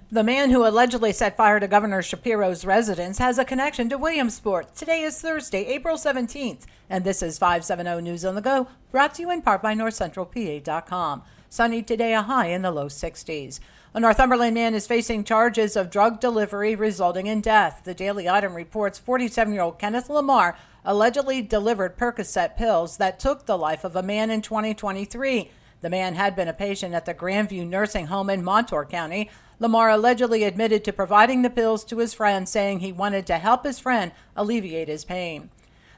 The man who allegedly set fire to Governor Shapiro's residence has a connection to Williamsport. Today is Thursday, April 17th, and this is 570 News on the Go, brought to you in part by NorthCentralPA.com. Sunny today, a high in the low 60s. A Northumberland man is facing charges of drug delivery resulting in death. The Daily Item reports 47-year-old Kenneth Lamar allegedly delivered Percocet pills that took the life of a man in 2023. The man had been a patient at the Grandview Nursing Home in Montour County. Lamar allegedly admitted to providing the pills to his friend, saying he wanted to help his friend alleviate his pain.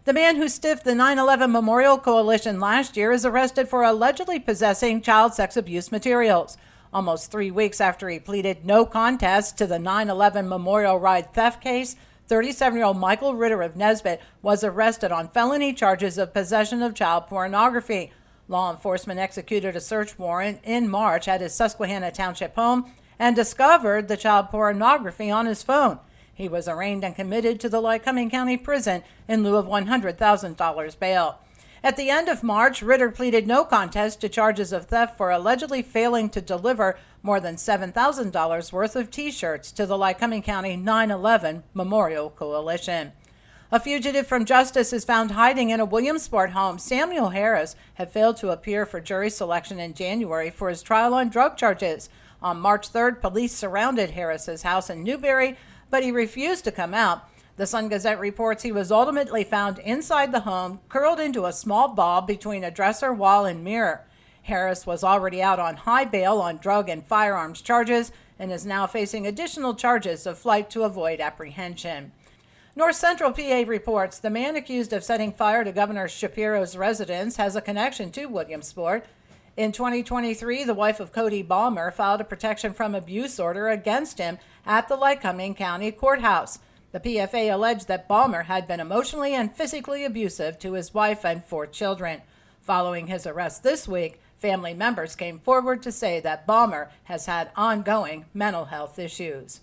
The man who stiffed the 9/11 Memorial Coalition last year is arrested for allegedly possessing child sex abuse materials. Almost 3 weeks after he pleaded no contest to the 9/11 Memorial Ride theft case, 37-year-old Michael Ritter of Nesbitt was arrested on felony charges of possession of child pornography. Law enforcement executed a search warrant in March at his Susquehanna Township home and discovered the child pornography on his phone. He was arraigned and committed to the Lycoming County Prison in lieu of $100,000 bail. At the end of March, Ritter pleaded no contest to charges of theft for allegedly failing to deliver more than $7,000 worth of T-shirts to the Lycoming County 9/11 Memorial Coalition. A fugitive from justice is found hiding in a Williamsport home. Samuel Harris had failed to appear for jury selection in January for his trial on drug charges. On March 3rd, police surrounded Harris's house in Newberry, but he refused to come out. The Sun-Gazette reports he was ultimately found inside the home, curled into a small ball between a dresser, wall, and mirror. Harris was already out on high bail on drug and firearms charges and is now facing additional charges of flight to avoid apprehension. North Central PA reports the man accused of setting fire to Governor Shapiro's residence has a connection to Williamsport. In 2023, the wife of Cody Balmer filed a protection from abuse order against him at the Lycoming County Courthouse. The PFA alleged that Balmer had been emotionally and physically abusive to his wife and 4 children. Following his arrest this week, family members came forward to say that Balmer has had ongoing mental health issues.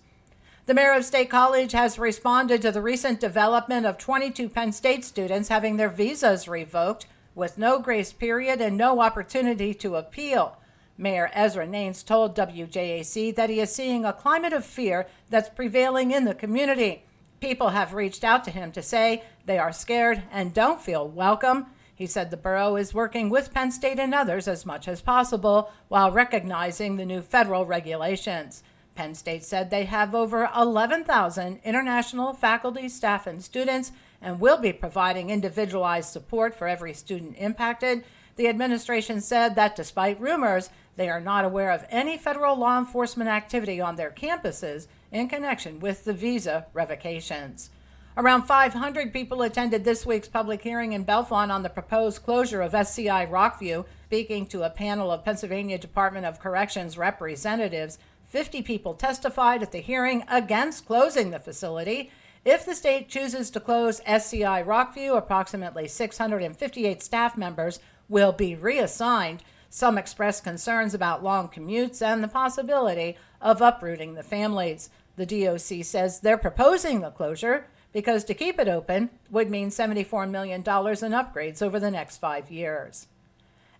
The mayor of State College has responded to the recent development of 22 Penn State students having their visas revoked with no grace period and no opportunity to appeal. Mayor Ezra Naines told WJAC that he is seeing a climate of fear that's prevailing in the community. People have reached out to him to say they are scared and don't feel welcome. He said the borough is working with Penn State and others as much as possible while recognizing the new federal regulations. Penn State said they have over 11,000 international faculty, staff, and students and will be providing individualized support for every student impacted. The administration said that despite rumors, they are not aware of any federal law enforcement activity on their campuses in connection with the visa revocations. Around 500 people attended this week's public hearing in Bellefonte on the proposed closure of SCI Rockview. Speaking to a panel of Pennsylvania Department of Corrections representatives, 50 people testified at the hearing against closing the facility. If the state chooses to close SCI Rockview, approximately 658 staff members will be reassigned. Some expressed concerns about long commutes and the possibility of uprooting the families. The DOC says they're proposing the closure because to keep it open would mean $74 million in upgrades over the next 5 years.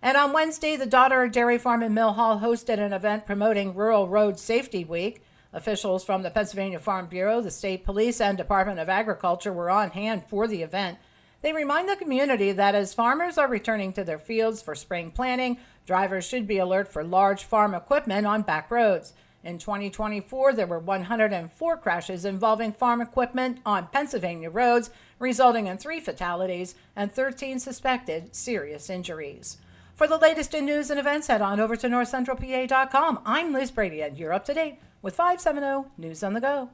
And on Wednesday, the Daughter Dairy Farm in Mill Hall hosted an event promoting Rural Road Safety Week. Officials from the Pennsylvania Farm Bureau, the State Police, and Department of Agriculture were on hand for the event. They remind the community that as farmers are returning to their fields for spring planting, drivers should be alert for large farm equipment on back roads. In 2024, there were 104 crashes involving farm equipment on Pennsylvania roads, resulting in 3 fatalities and 13 suspected serious injuries. For the latest in news and events, head on over to NorthCentralPA.com. I'm Liz Brady, and you're up to date with 570 News on the Go.